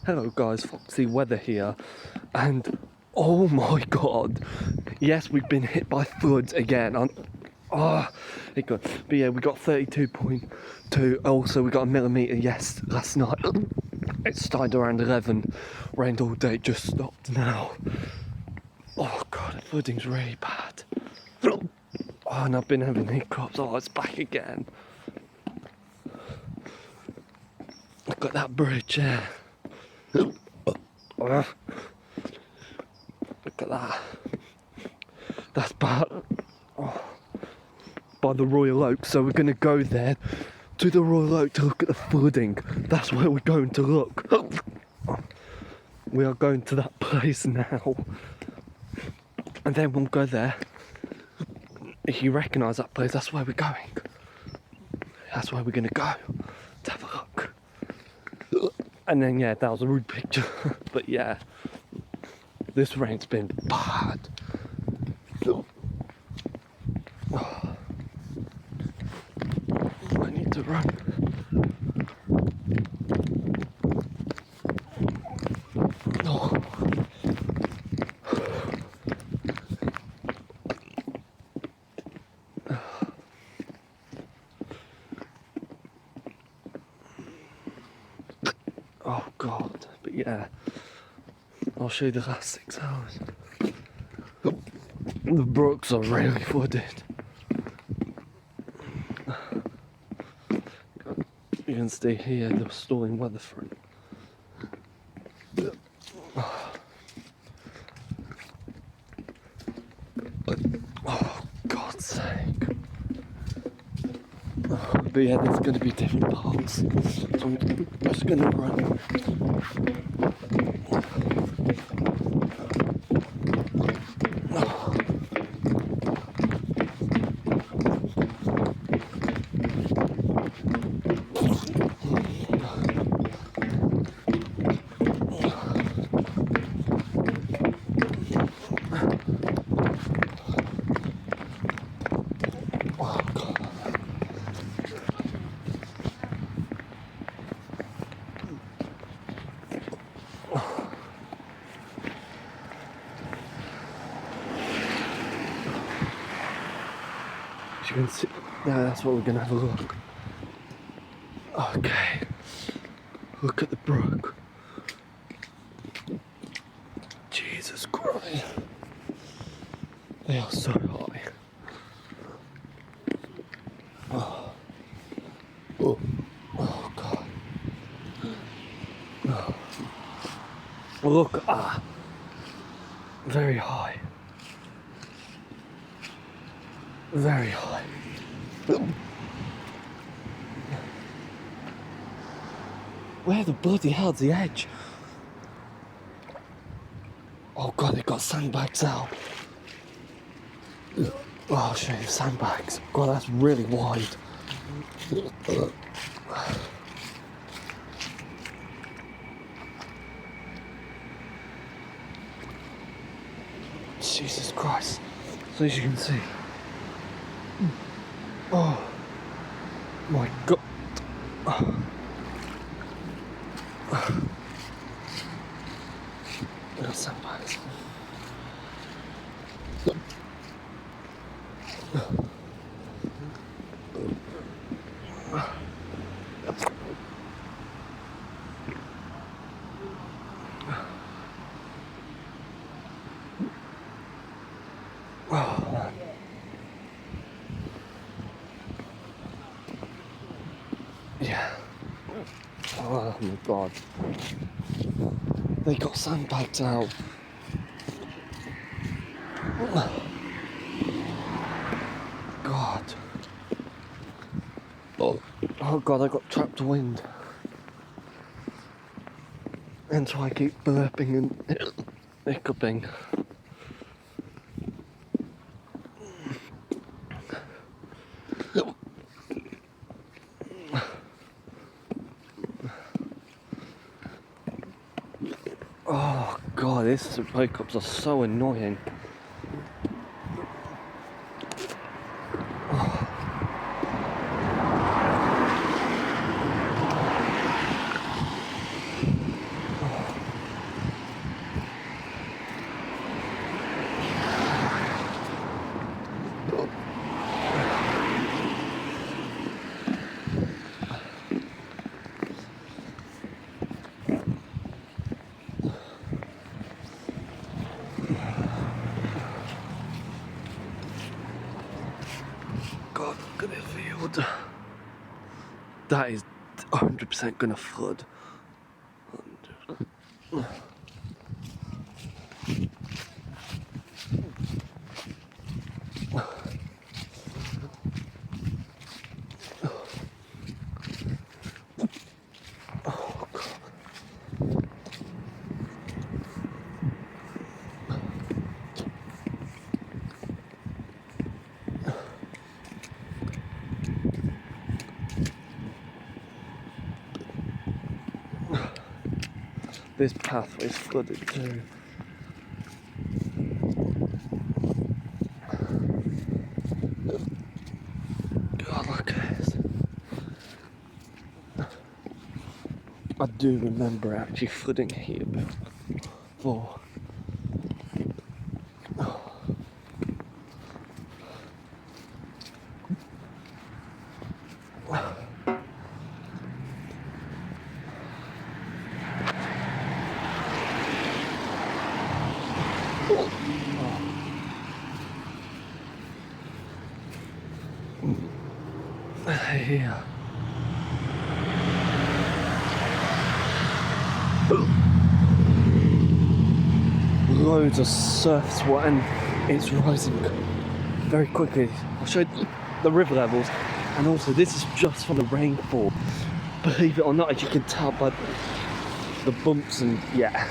Hello guys, Foxy Weather here, and oh my god, yes, we've been hit by floods again. It got, but yeah, we got 32.2. Also, we got a millimetre. Yes, last night. It started around 11. Rained all day. Just stopped now. Oh god, the flooding's really bad. Oh, and I've been having hiccups. Oh, it's back again. Look at that bridge there. Look at that. That's bad. By the Royal Oak, so we're going to go there to the Royal Oak to look at the flooding. That's where we're going to look. We are going to that place now, and then we'll go there. If you recognise that place, that's where we're going. That's where we're going to go to have a look. And then yeah, that was a rude picture. But yeah, this rain's been bad. I need to run. Oh. Oh god, but yeah, I'll show you the last 6 hours. The brooks are really flooded. You can see here the stalling weather front. Oh, God's sake. But yeah, there's going to be different parts. So I'm just going to run. As you can see, yeah, that's what we're going to have a look. Okay, look at the brook. Jesus Christ, they are so high. Oh, oh God. Oh. Look, very high. Very high. Where the bloody hell's the edge? Oh god, they got sandbags out. Oh, I'll show you the sandbags. God, that's really wide. Jesus Christ. So as you can see. Oh my god. Little sandbags. Oh man. Yeah. Oh my god. They got sandbags out. God. Oh god, I got trapped wind. And so I keep burping and hiccuping. Oh god, these hiccups are so annoying. That is 100% gonna flood. This pathway is flooded too. God, look at this. I do remember actually flooding here before. Here. Loads of surf sweat and it's rising very quickly. I'll show you the river levels, and also this is just from the rainfall. Believe it or not, as you can tell by the bumps and yeah.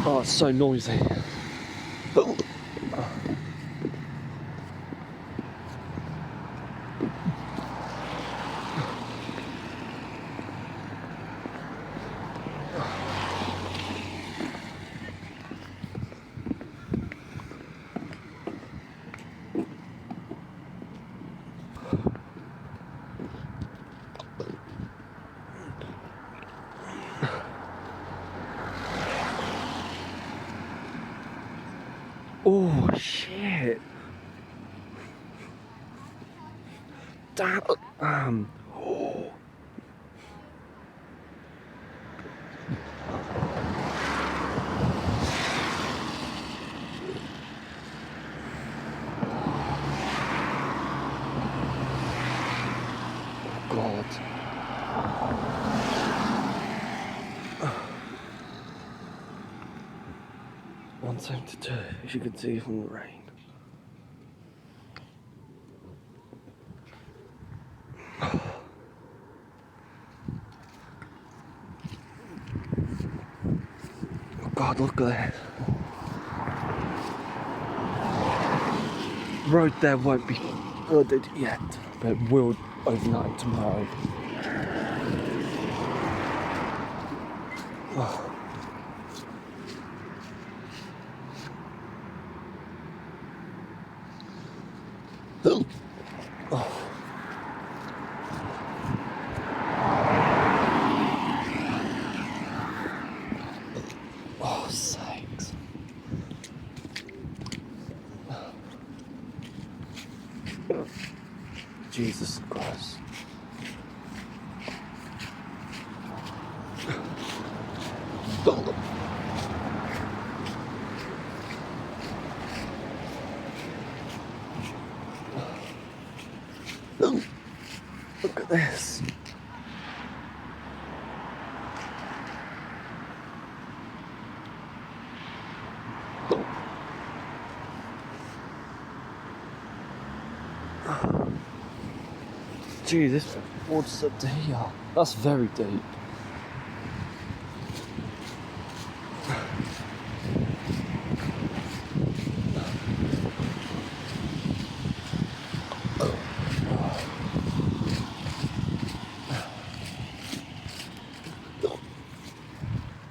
Oh, it's so noisy. Oh shit! Damn! Oh. God. 172, as you can see from the rain. Oh God, look at that. Road there won't be flooded yet, but it will overnight tomorrow. Oh. Oh. Oh, sakes. Jesus Christ. Look at this. Gee, this water's up to here. That's very deep.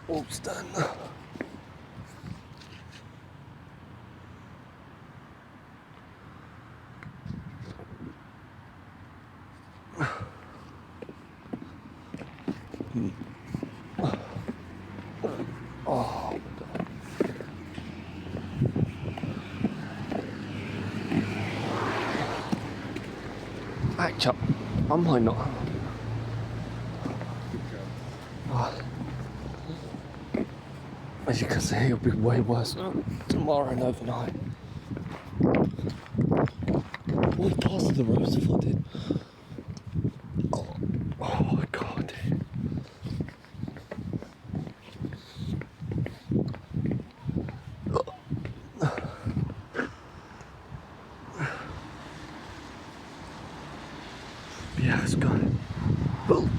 Almost done. Oh, God. Actually, I might not. Oh. As you can see, it'll be way worse tomorrow and overnight. All parts of the roads are flooded. Oh my god. Yeah, it's gone. Oh.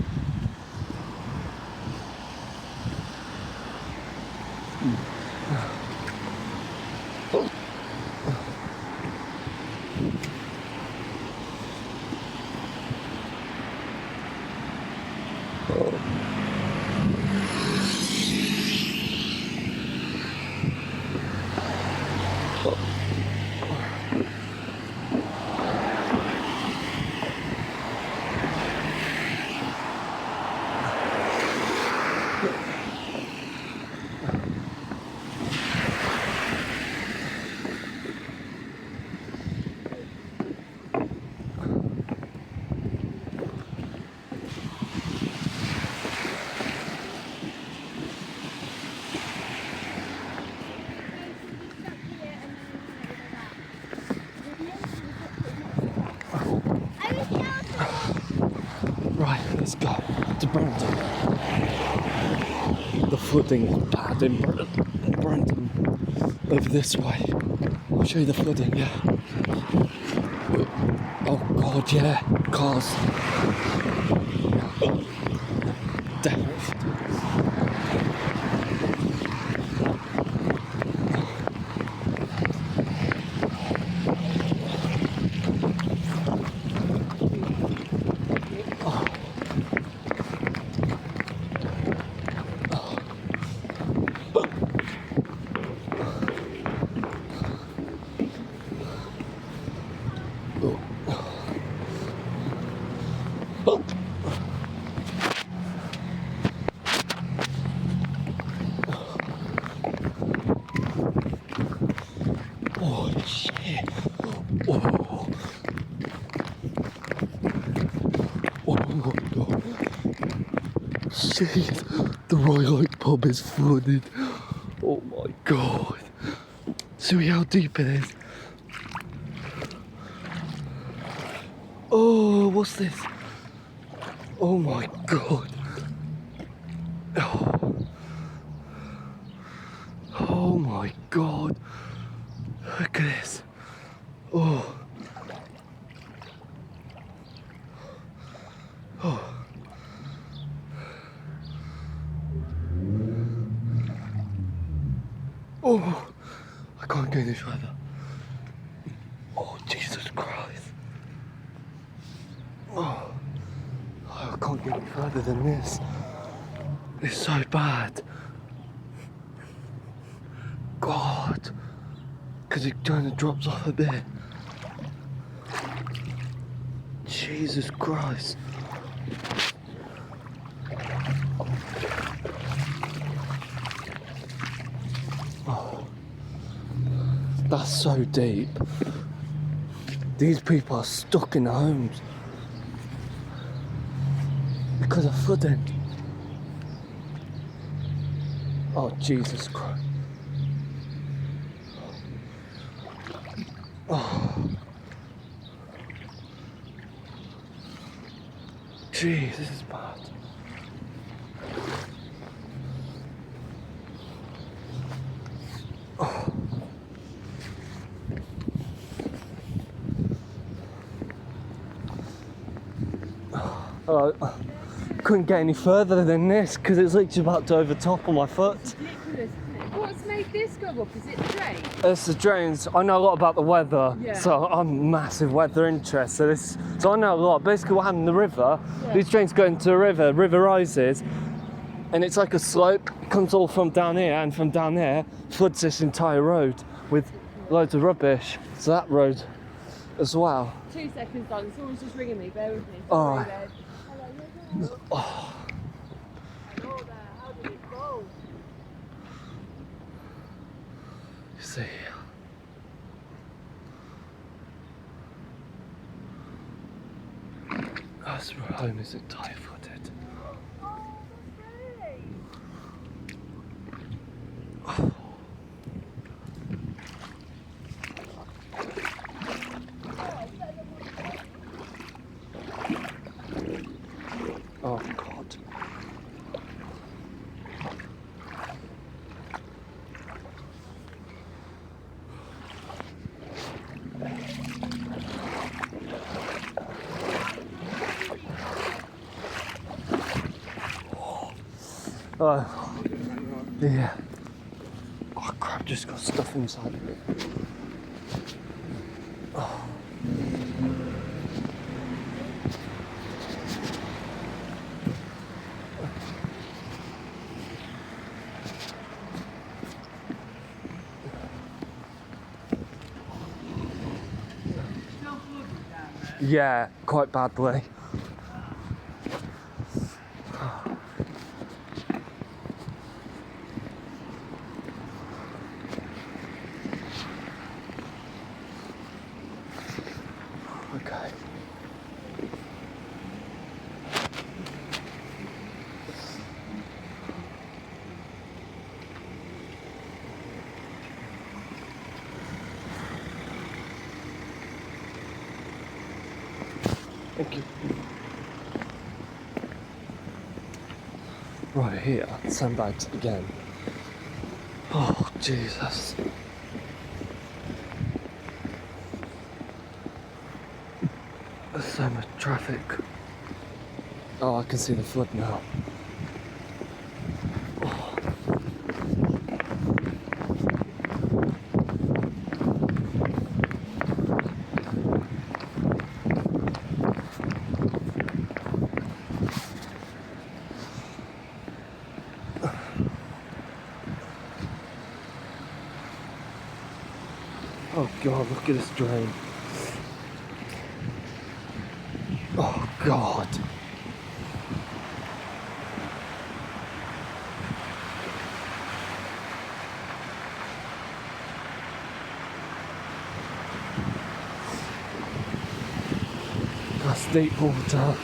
Right, let's go to Brandon. The flooding is bad in Brandon. Over this way. I'll show you the flooding, yeah. Oh god, yeah. Cars. Definitely. Oh shit. Oh. Oh my god. Shit. The Royal Oak pub is flooded. Oh my god. See how deep it is. Oh, what's this? Oh my god. Oh, oh my god. Look at this. Oh. Oh. Oh. I can't go any further. Oh, Jesus Christ. Oh. I can't get any further than this. It's so bad. God. Because it kind of drops off a bit. Jesus Christ. Oh. That's so deep. These people are stuck in their homes because of flooding. Oh, Jesus Christ. Oh. Jeez, this is bad. Oh. Couldn't get any further than this because it's literally about to overtop on my foot. It's ridiculous, isn't it? What's made this go up? Is it drain? It's the drains. I know a lot about the weather, Yeah. so I'm massive weather interest. So I know a lot. Basically, what happened in the river? Yeah. These drains go into the river. River rises, and it's like a slope. Comes all from down here, and from down there floods this entire road with loads of rubbish. So that road, as well. 2 seconds, darling. Someone's just ringing me. Bear with me. All Sorry, right. babe. Hello, Oh. hello there. How did it go? You see. Us home is entirely flooded. Oh, that's great. Yeah. Oh crap, just got stuff inside. Oh. Yeah, quite badly. Okay. Thank you. Right here, sandbags again. Oh, Jesus. There's so much traffic. Oh, I can see the flood now. Oh God, look at this drain. Oh God. That's deep water.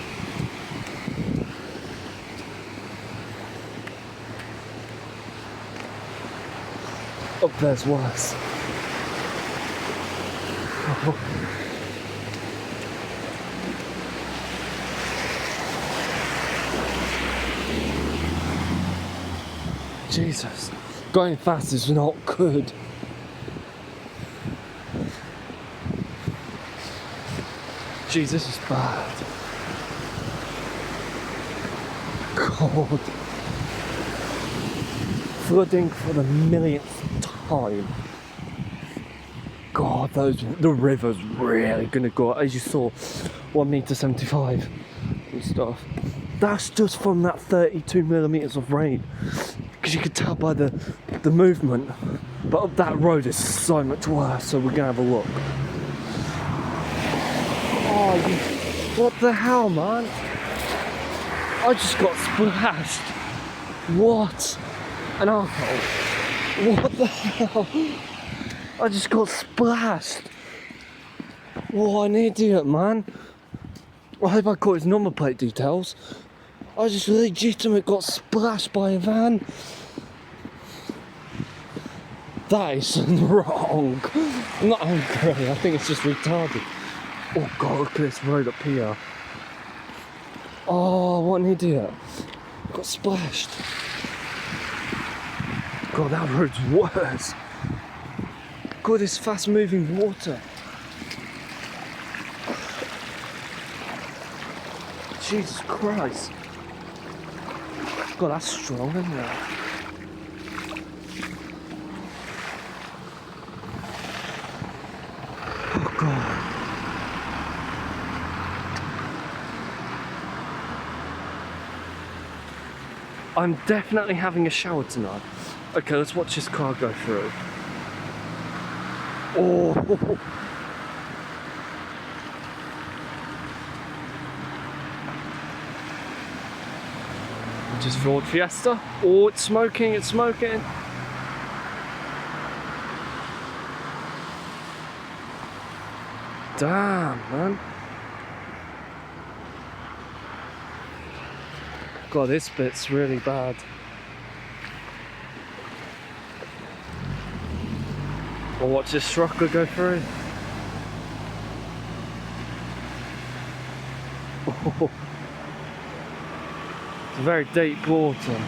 Up there's worse. Oh. Jesus, going fast is not good. Jesus is bad. God. Flooding for the millionth time. God, the river's really gonna go, as you saw, 1.75 m and stuff. That's just from that 32 millimeters of rain. Because you could tell by the movement. But up that road is so much worse, so we're gonna have a look. Oh, what the hell, man? I just got splashed. What? An arsehole. What the hell? I just got splashed. What an idiot, man. I hope I caught his number plate details. I just legitimately got splashed by a van. That is wrong. I'm not angry, I think it's just retarded. Oh God, look at this road up here. Oh, what an idiot. Got splashed. God, that road's worse. God, this fast moving water. Jesus Christ. God, that's strong, isn't it? Oh God. I'm definitely having a shower tonight. Okay, let's watch this car go through. Oh. Which is Ford Fiesta. Oh, it's smoking, it's smoking. Damn, man. God, this bit's really bad. I'll watch this trucker go through. Oh. It's very deep water.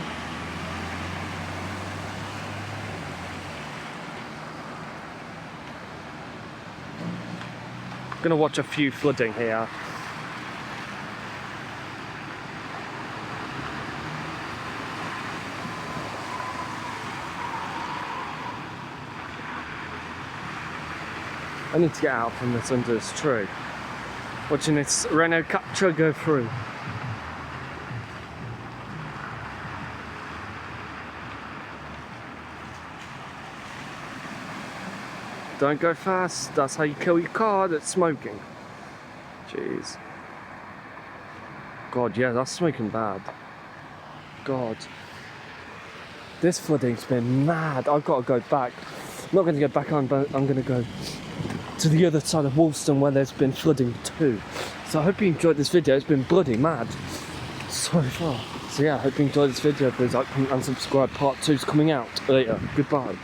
I'm gonna watch a few flooding here. I need to get out from this under this tree. Watching this Renault Captur go through. Don't go fast, that's how you kill your car that's smoking. Jeez. God, yeah, that's smoking bad. God. This flooding's been mad. I've got to go back. I'm not going to go back on, but I'm going to go to the other side of Wolston where there's been flooding too. So I hope you enjoyed this video. It's been bloody mad so far. So yeah, I hope you enjoyed this video. Please like, comment and subscribe. Part 2's coming out later. Goodbye.